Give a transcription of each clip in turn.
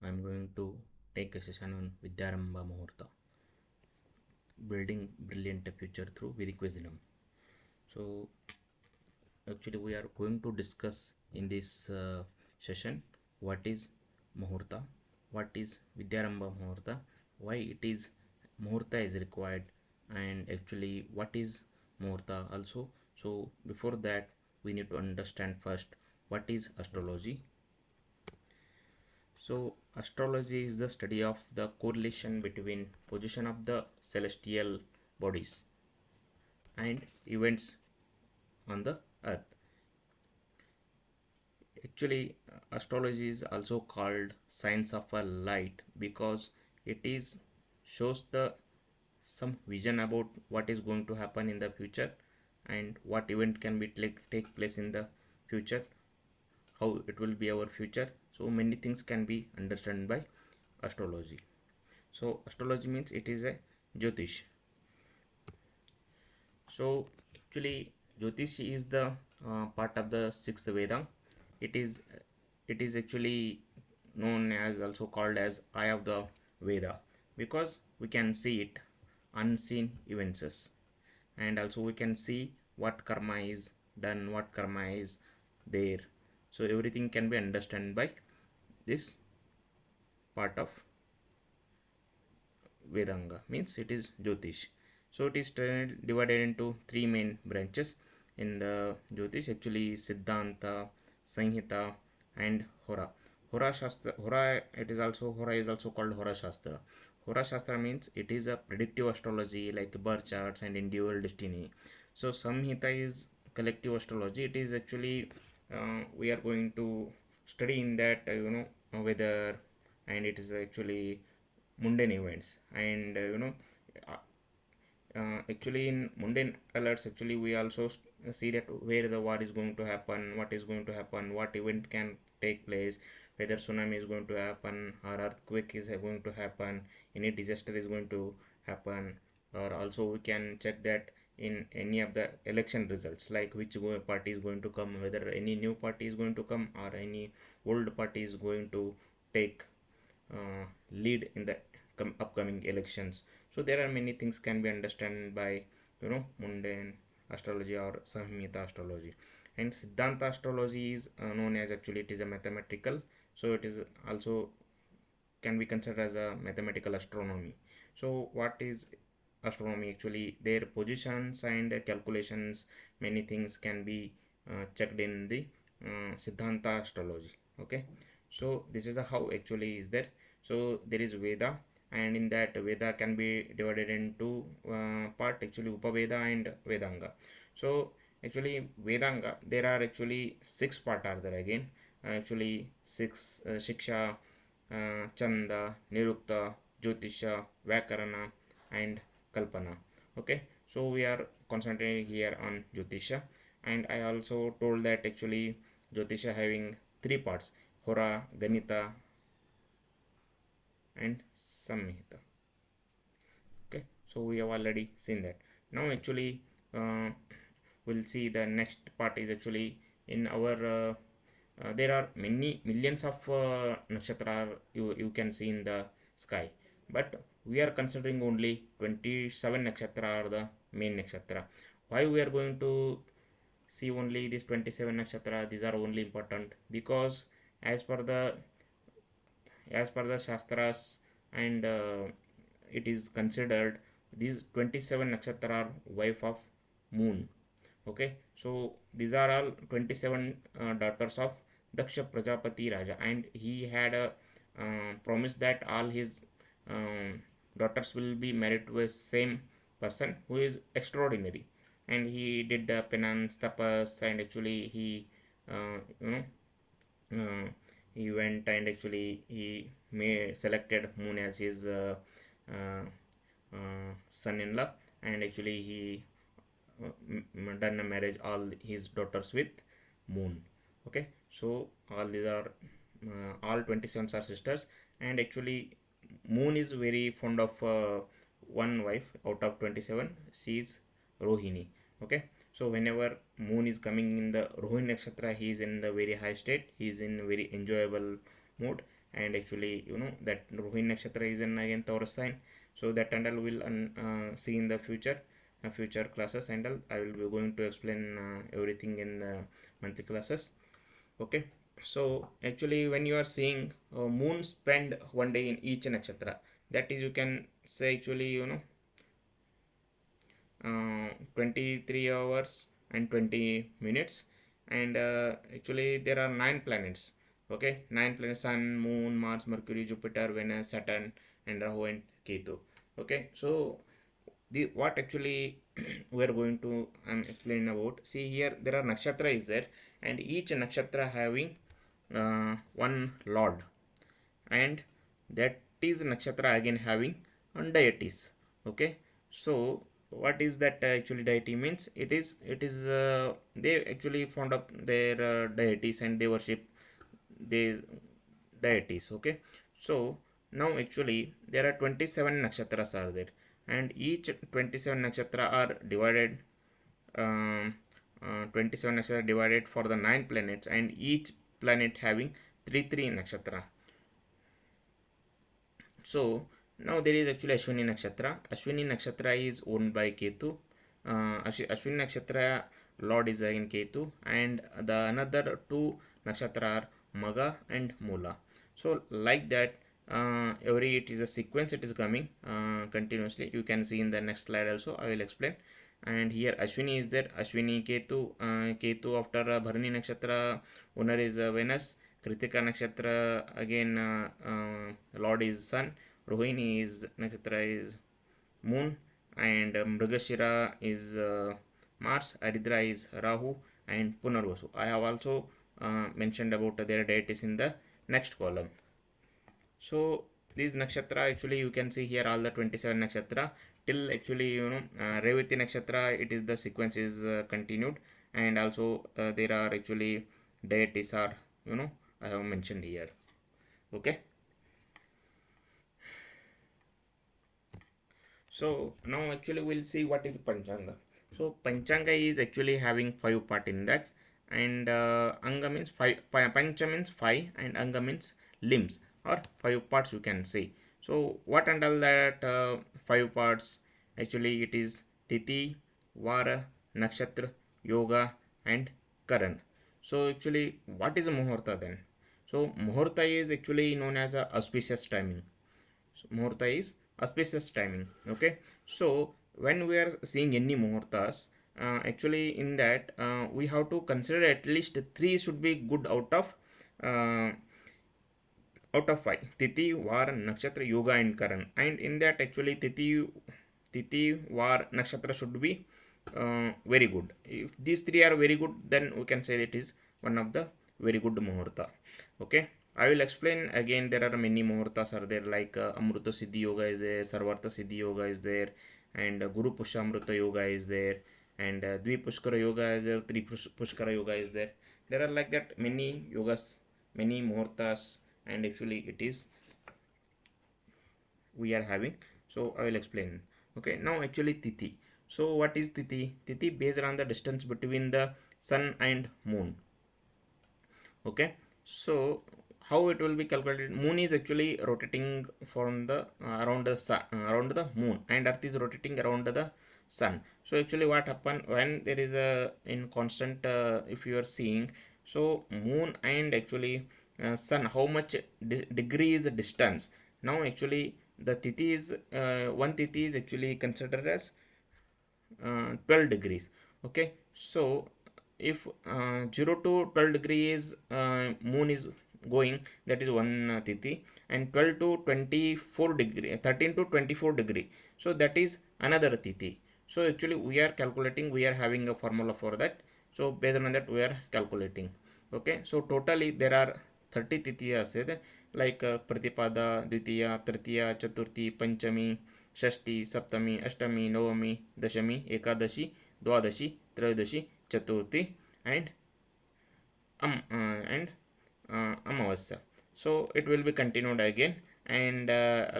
I'm going to take a session on Vidyarambha Muhurtha, building brilliant future through Vedic wisdom. So actually we are going to discuss in this session what is Muhurtha, what is Vidyarambha Muhurtha, why it is Muhurtha is required, and actually what is Muhurtha also. So before that we need to understand first what is astrology. So astrology is the study of the correlation between position of the celestial bodies and events on the earth. Actually, astrology is also called science of a light because it is shows the some vision about what is going to happen in the future and what event can be take place in the future, how it will be our future. So many things can be understood by astrology. So astrology means it is a jyotish. So actually jyotish is the part of the sixth Veda. It is actually known as also called as eye of the Veda because we can see it unseen events, and also we can see what karma is done, what karma is there. So everything can be understood by this part of Vedanga, means it is Jyotish. So it is divided into three main branches in the Jyotish, actually Siddhanta, Sanhita and Hora. Hora is also called Hora Shastra. Hora Shastra means it is a predictive astrology like birth charts and individual destiny. So Samhita is collective astrology. It is actually we are going to study in that weather, and it is actually mundane events, and uh, actually in mundane alerts actually we also see that where the war is going to happen, what is going to happen, what event can take place, whether tsunami is going to happen or earthquake is going to happen, any disaster is going to happen. Or also we can check that in any of the election results, like which party is going to come, whether any new party is going to come or any old party is going to take lead in the upcoming elections. So there are many things can be understood by mundane astrology or samhita astrology. And siddhanta astrology is known as, actually it is a mathematical, so it is also can be considered as a mathematical astronomy. So what is astronomy? Actually their positions and calculations, many things can be checked in the siddhanta astrology. Okay, so this is how actually is there. So there is Veda, and in that Veda can be divided into part, actually Upaveda and Vedanga. So actually Vedanga, there are actually six part are there again, actually six Shiksha, Chanda, Nirukta, Jyotisha, Vyakarana and Kalpana. Okay, so we are concentrating here on Jyotisha, and I also told that actually Jyotisha having three parts: Hora, Ganita and Samhita. Okay, so we have already seen that. Now actually we'll see the next part is actually in our there are many millions of nakshatra you can see in the sky, but we are considering only 27 nakshatra are the main nakshatra. Why we are going to see only this 27 nakshatra? These are only important because as per the shastras, and it is considered these 27 nakshatra are wife of moon. Okay, so these are all 27 daughters of Daksha Prajapati Raja, and he had a promise that all his daughters will be married to a same person who is extraordinary. And he did the penance tapas, and actually he uh, you know uh, he went and actually he selected moon as his son-in-law, and actually he done a marriage all his daughters with moon. Okay, so all these are all 27 are sisters, and actually moon is very fond of one wife out of 27. She is Rohini. Okay, so whenever moon is coming in the Rohini nakshatra, he is in the very high state, he is in very enjoyable mood, and actually that Rohini Nakshatra is in again Taurus sign. So that and all will see in the future classes, and all I will be going to explain everything in the monthly classes. Okay, so actually when you are seeing moon spend one day in each nakshatra, that is, you can say actually 23 hours and 20 minutes, and actually there are 9 planets. Okay, 9 planets: sun, moon, Mars, Mercury, Jupiter, Venus, Saturn, and Rahu and Ketu. Okay, so the what actually we are going to explain about. See here, there are nakshatra is there, and each nakshatra having one lord, and that is nakshatra again having deities. Okay, so what is that actually deity means? It is they actually found up their deities and they worship these deities. Okay, so now actually there are 27 nakshatras are there, and each 27 nakshatra are divided, um, 27 nakshatra divided for the 9 planets, and each planet having 3 nakshatra. So now there is actually Ashwini Nakshatra. Ashwini Nakshatra is owned by Ketu. Ashwini Nakshatra Lord is again Ketu, and the another 2 nakshatra are Maga and Mula. So like that, every it is a sequence, it is coming continuously. You can see in the next slide also. I will explain. And here Ashwini is there. Ashwini Ketu. Ketu after Bharani Nakshatra owner is Venus. Kritika Nakshatra again Lord is Sun. Rohini is Nakshatra is Moon, and Mrigashira is Mars. Aridra is Rahu, and Punarvasu. I have also mentioned about their deities in the next column. So these nakshatra actually you can see here all the 27 nakshatra till actually Revati Nakshatra, it is the sequence is continued, and also there are actually deities are I have mentioned here. Okay, so now actually we'll see what is Panchanga. So Panchanga is actually having 5 part in that, and Anga means 5, Pancha means 5, and Anga means limbs or 5 parts you can say. So what and all that 5 parts? Actually it is Tithi, Vara, Nakshatra, Yoga, and Karana. So actually what is a Muhurtha then? So Muhurtha is actually known as a auspicious timing. So, Muhurta is auspicious timing. Okay, so when we are seeing any Muhurtas, actually in that we have to consider at least 3 should be good uh, out of 5: Tithi, Var, Nakshatra, Yoga, and Karan. And in that actually Tithi, Var, Nakshatra should be very good. If these 3 are very good, then we can say it is one of the very good Muhurta. Okay, I will explain again. There are many Muhurtas are there, like Amruta Siddhi Yoga is there, Sarvartha Siddhi Yoga is there, and Guru Pushamruta Yoga is there, and Dvi Pushkara Yoga is there, Tri Pushkara Yoga is there. There are like that many yogas, many Muhurtas, and actually it is we are having. So I will explain. Okay, now actually Tithi. So what is Tithi? Tithi based on the distance between the sun and moon. Okay, so how it will be calculated? Moon is actually rotating from the around the sun, around the moon, and earth is rotating around the sun. So actually what happen when there is a in constant if you are seeing, so moon and actually sun, how much degree is the distance? Now actually the tithi is one tithi is actually considered as 12 degrees. Okay, so if 0 to 12 degrees moon is going, that is one tithi, and 12 to 24 degree, 13 to 24 degree, so that is another tithi. So actually we are calculating, we are having a formula for that. So based on that we are calculating. Okay, so totally there are 30 tithiyas there, like Pratipada, Dvitiya, Tritiya, Chaturthi, Panchami, Shashthi, Saptami, Ashtami, Navami, Dashami, Ekadashi, Dwadashi, Trayodashi, Chaturthi, and amavasya. So it will be continued again, and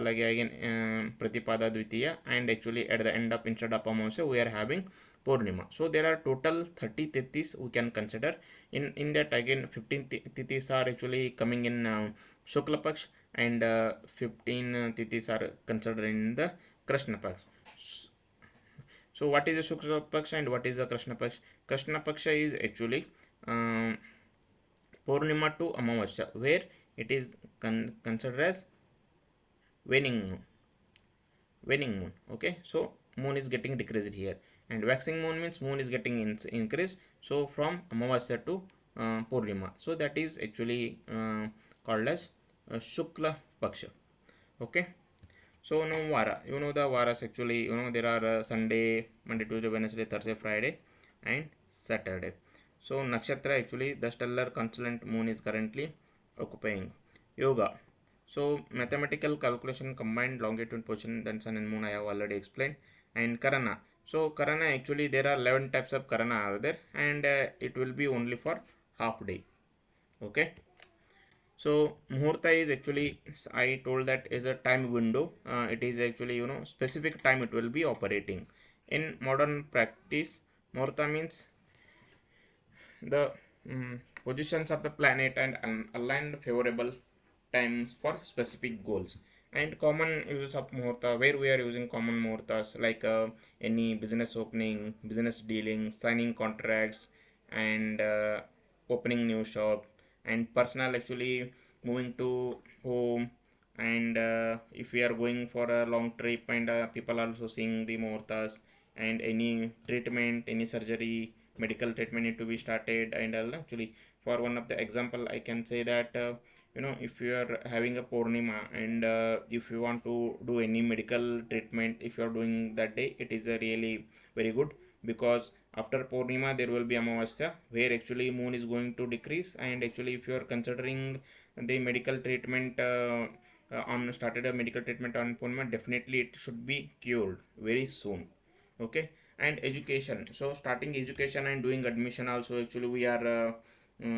like again Pratipada, Dvitiya, and actually at the end of instead of amavasya we are having Purnima. So there are total 30 tithis we can consider. In that again 15 tithis are actually coming in Shukla Paksh, and 15 tithis are considered in the Krishna Paksh. So what is the Shukla Paksh and what is the Krishna Paksh? Krishna Paksha is actually um, Purnima to Amavasya, where it is considered as waning moon. Waning moon. Okay, so moon is getting decreased here, and waxing moon means moon is getting increased. So from Amavasya to Purnima. So that is actually called as Shukla Paksha. Okay. So now Vara, you know the Varas actually, you know there are Sunday, Monday, Tuesday, Wednesday, Thursday, Friday, and Saturday. So Nakshatra actually the stellar constellant moon is currently occupying. Yoga. So mathematical calculation combined longitude position then sun and moon I have already explained. And Karana. So Karana actually there are 11 types of Karana are there, and it will be only for half day. Okay. So Muhurtha is actually, I told that is a time window. It is actually, you know, specific time it will be operating. In modern practice, Muhurtha means the positions of the planet and aligned favorable times for specific goals. And common uses of Muhurtha, where we are using common Muhurtas like any business opening, business dealing, signing contracts, and opening new shop, and personal actually moving to home, and if we are going for a long trip, and people are also seeing the Muhurtas, and any treatment, any surgery, medical treatment need to be started. And actually for one of the example I can say that you know, if you are having a Purnima, and if you want to do any medical treatment, if you are doing that day, it is a really very good, because after Purnima there will be Amavasya, where actually moon is going to decrease. And actually if you are considering the medical treatment on started a medical treatment on Purnima, definitely it should be cured very soon. Okay. And education, so starting education and doing admission also actually we are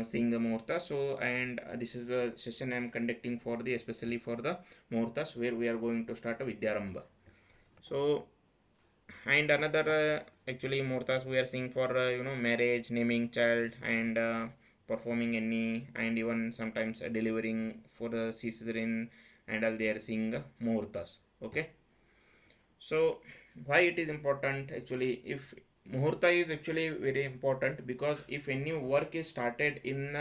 seeing the Muhurta. So and this is the session I am conducting for the especially for the Muhurtas, where we are going to start a Vidyarambha. So and another actually Muhurtas we are seeing for you know, marriage, naming child, and performing any, and even sometimes delivering for the cesarean, and all they are seeing Muhurtas. Okay. So why it is important actually? If Muhurta is actually very important, because if any work is started in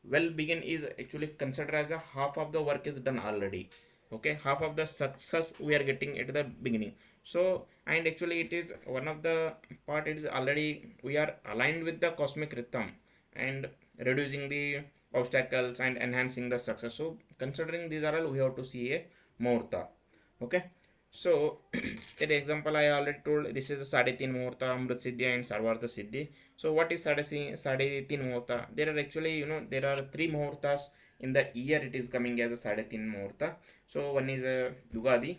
well begin is actually considered as a half of the work is done already. Okay, half of the success we are getting at the beginning. So and actually it is one of the part, it is already we are aligned with the cosmic rhythm, and reducing the obstacles and enhancing the success. So considering these are all, we have to see a Muhurta. Okay. So, an example I already told, this is a Sadetin Muhurta, Amrit Siddhi and Sarvartha Siddhi. So, what is Sadetin Muhurta? There are actually, you know, there are three Muhurtas in the year it is coming as a Sadetin Muhurta. So, one is Yugadi,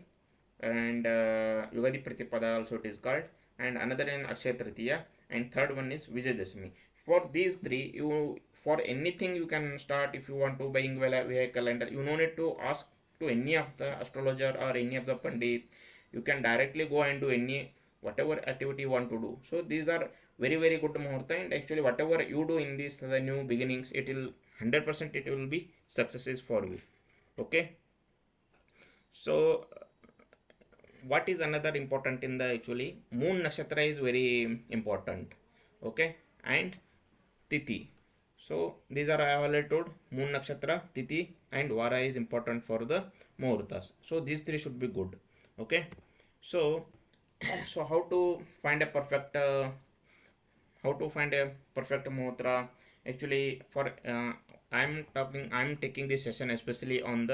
and Yugadi Pratipada also it is called, and another in Akshaya Tritiya, and third one is Vijayadashami. For these three, you for anything you can start. If you want to buying vehicle, and you no need to ask to any of the astrologer or any of the pandit. You can directly go and do any whatever activity you want to do. So these are very very good Muhurta, and actually whatever you do in this the new beginnings, it will 100% it will be successes for you. Okay. So what is another important in the actually moon nakshatra is very important. Okay. And Tithi. So these are I have already told, moon nakshatra, Tithi, and Vara is important for the Muhurtas. So these three should be good. Okay. So so how to find a perfect Muhurta? Actually for I'm taking this session especially um,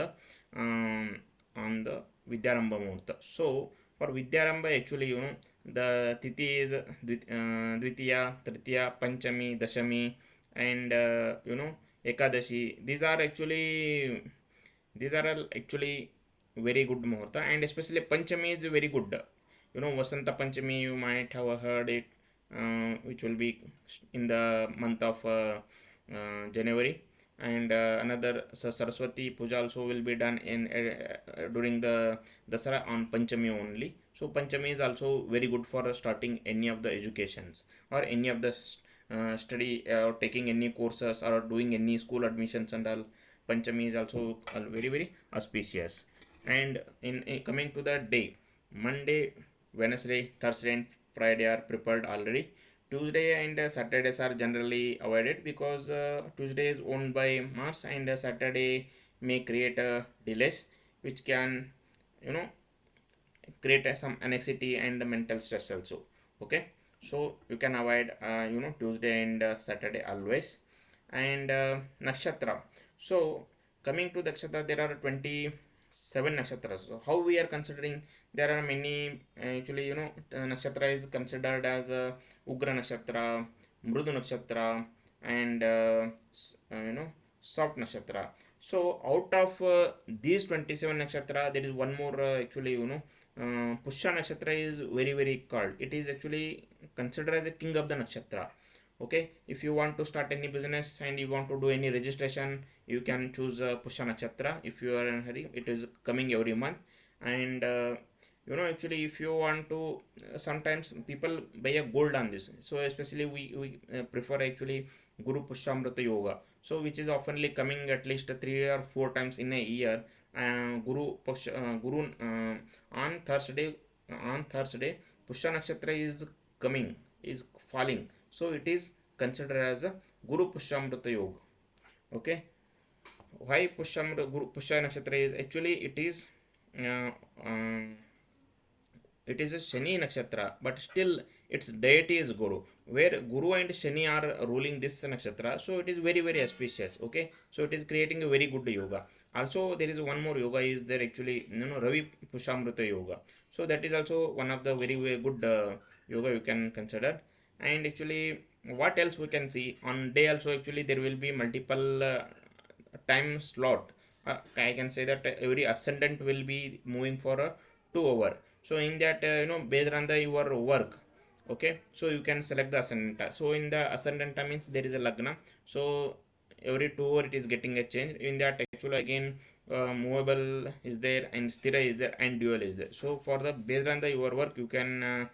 on the Vidyarambha Muhurta. So for Vidyarambha actually, you know, the Tithi is Dvitiya, Tritiya, Panchami, Dashami, and you know, Ekadashi. These are all actually very good Muhurta, and especially Panchami is very good. You know, Vasanta Panchami, you might have heard it, which will be in the month of January. and another Saraswati Puja also will be done in during the Dasara on Panchami only. So Panchami is also very good for starting any of the educations or any of the study or taking any courses or doing any school admissions and all. Panchami is also very auspicious. And in coming to the day, Monday, Wednesday, Thursday, and Friday are prepared already. Tuesday and Saturdays are generally avoided because Tuesday is owned by Mars and Saturday may create delays which can, you know, create some anxiety and mental stress also. Okay, so you can avoid Tuesday and Saturday always. And Nakshatra. So coming to Nakshatra, there are 27 nakshatras. So how we are considering, there are many actually, Nakshatra is considered as Ugra Nakshatra, Mrudu Nakshatra, and Soft Nakshatra. So out of these 27 nakshatra, there is one more actually, Pushya Nakshatra is very called. It is actually considered as the king of the nakshatra. Okay, if you want to start any business and you want to do any registration, you can choose Pushya Nakshatra. If you are in a hurry, it is coming every month. And actually, if you want to, sometimes people buy a gold on this. So especially we prefer actually Guru Pushamrita Yoga. So which is oftenly coming at least 3 or 4 times in a year. Guru on Thursday Pushya Nakshatra is coming, is falling. So it is considered as a Guru Pushamrita Yoga. Okay, why Pushya Nakshatra is actually uh, um, it is a Shani Nakshatra, but still its deity is Guru. Where Guru and Shani are ruling this Nakshatra, so it is very auspicious. Okay, so it is creating a very good yoga. Also, there is one more yoga is there actually, Ravi Pushamrita Yoga. So that is also one of the very good yoga you can consider. And actually, what else we can see on day also, actually there will be multiple time slot. I can say that every ascendant will be moving for a 2 hour. So in that, based on the your work, okay, so you can select the ascendant. So in the ascendant means there is a lagna. So every 2 hour it is getting a change. In that actually again, movable is there and sthira is there and dual is there. So for the based on the your work, you can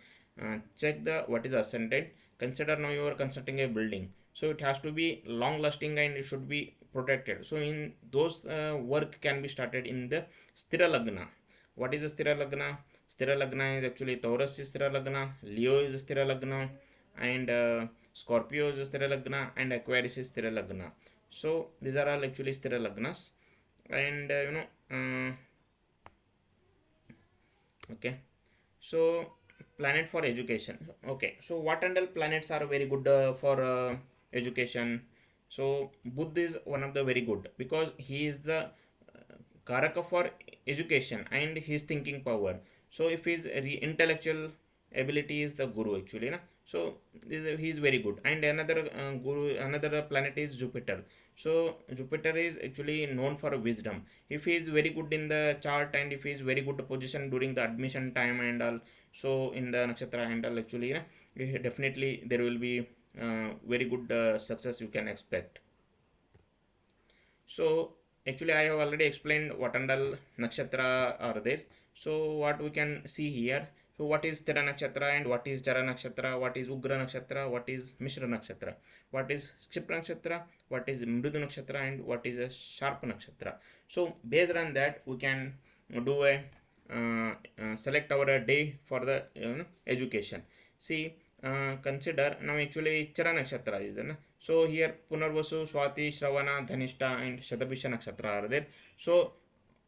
check the what is ascendant. Consider now you are constructing a building, so it has to be long lasting and it should be protected. So in those work can be started in the sthira lagna. What is a sthira lagna? Sthira lagna is actually Taurus is sthira lagna, Leo is sthira lagna, and Scorpio is sthira lagna, and Aquarius is sthira lagna. So these are all actually sthira lagnas. And okay, so planet for education. Okay, so what and all planets are very good for education? So Buddha is one of the very good because he is the karaka for education and his thinking power. So if his intellectual ability is the guru actually, na? So he is very good. And another another planet is Jupiter. So Jupiter is actually known for wisdom. If he is very good in the chart and if he is very good position during the admission time and all, so in the nakshatra and all actually, definitely there will be very good success you can expect. So actually I have already explained what and all nakshatra are there. So what we can see here, so what is Tira Nakshatra and what is Chara Nakshatra, what is Ugra Nakshatra, what is Mishra Nakshatra, what is Kshipra Nakshatra, what is Mridu Nakshatra, and what is a Sharp Nakshatra. So based on that we can do a select our day for the education. See, consider now actually Chara Nakshatra is there. So here Punarvasu, Swati, Shravana, Dhanishta and Shatabisha Nakshatra are there. So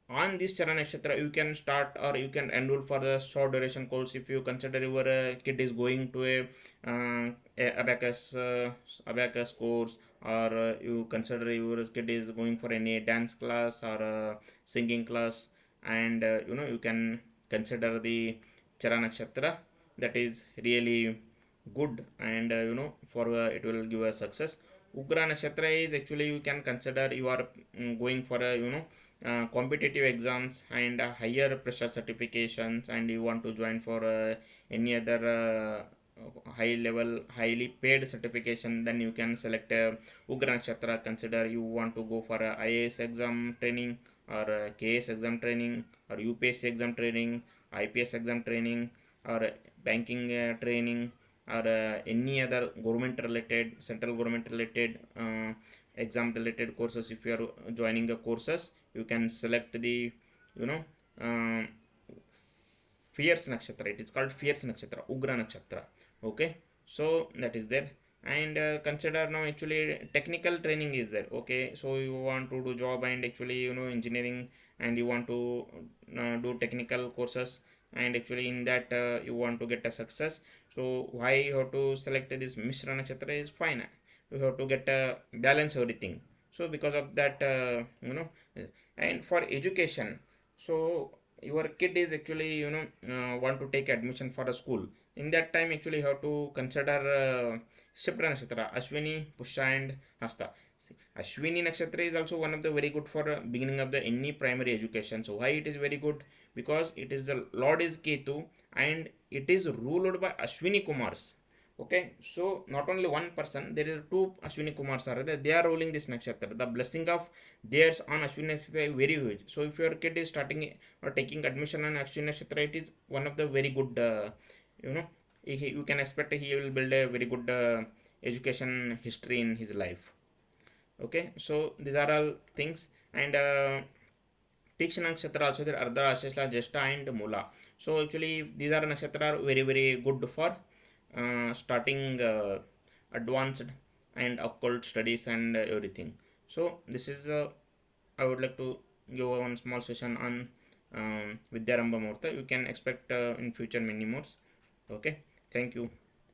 on this Chara Nakshatra you can start or you can enroll for the short duration course. If you consider your kid is going to abacus course, or you consider your kid is going for any dance class or singing class, and you can consider the Chara Nakshatra, that is really good. And for it will give a success. Ugra Nakshatra is actually you can consider you are going for a competitive exams and higher pressure certifications, and you want to join for any other high level, highly paid certification, then you can select Ugra Nakshatra. Consider you want to go for a IAS exam training, or a KS exam training, or UPSC exam training, IPS exam training, or banking training, or any other government related, central government related, exam related courses. If you are joining the courses, you can select the, you know, um, fierce nakshatra. It is called fierce nakshatra, Ugra nakshatra. Okay, so that is there. And consider now, actually technical training is there. Okay, so you want to do job and actually, engineering, and you want to do technical courses, and actually in that you want to get a success. So why you have to select this Mishra nakshatra is fine. You have to get balance everything. So because of that, and for education, so your kid is actually, want to take admission for a school. In that time, actually you have to consider Shipra nakshatra, Ashwini, Pushya and Hasta. See, Ashwini nakshatra is also one of the very good for beginning of the any primary education. So why it is very good? Because it is the Lord is Ketu, and it is ruled by Ashwini Kumars. Okay, so not only one person, there is two Ashwini Kumars are there, they are ruling this nakshatra. The blessing of theirs on Ashwini nakshatra is very huge. So if your kid is starting or taking admission on Ashwini nakshatra, it is one of the very good, you know you can expect he will build a very good education history in his life. Okay, so these are all things. And Tiksha nakshatra also there, Ardha, Asheshla, Jeshta and Mula. So actually these are nakshatra are very very good for starting advanced and occult studies and everything. So this is I would like to give one small session on Vidyarambha Muhurtha. You can expect in future many more. Okay, thank you.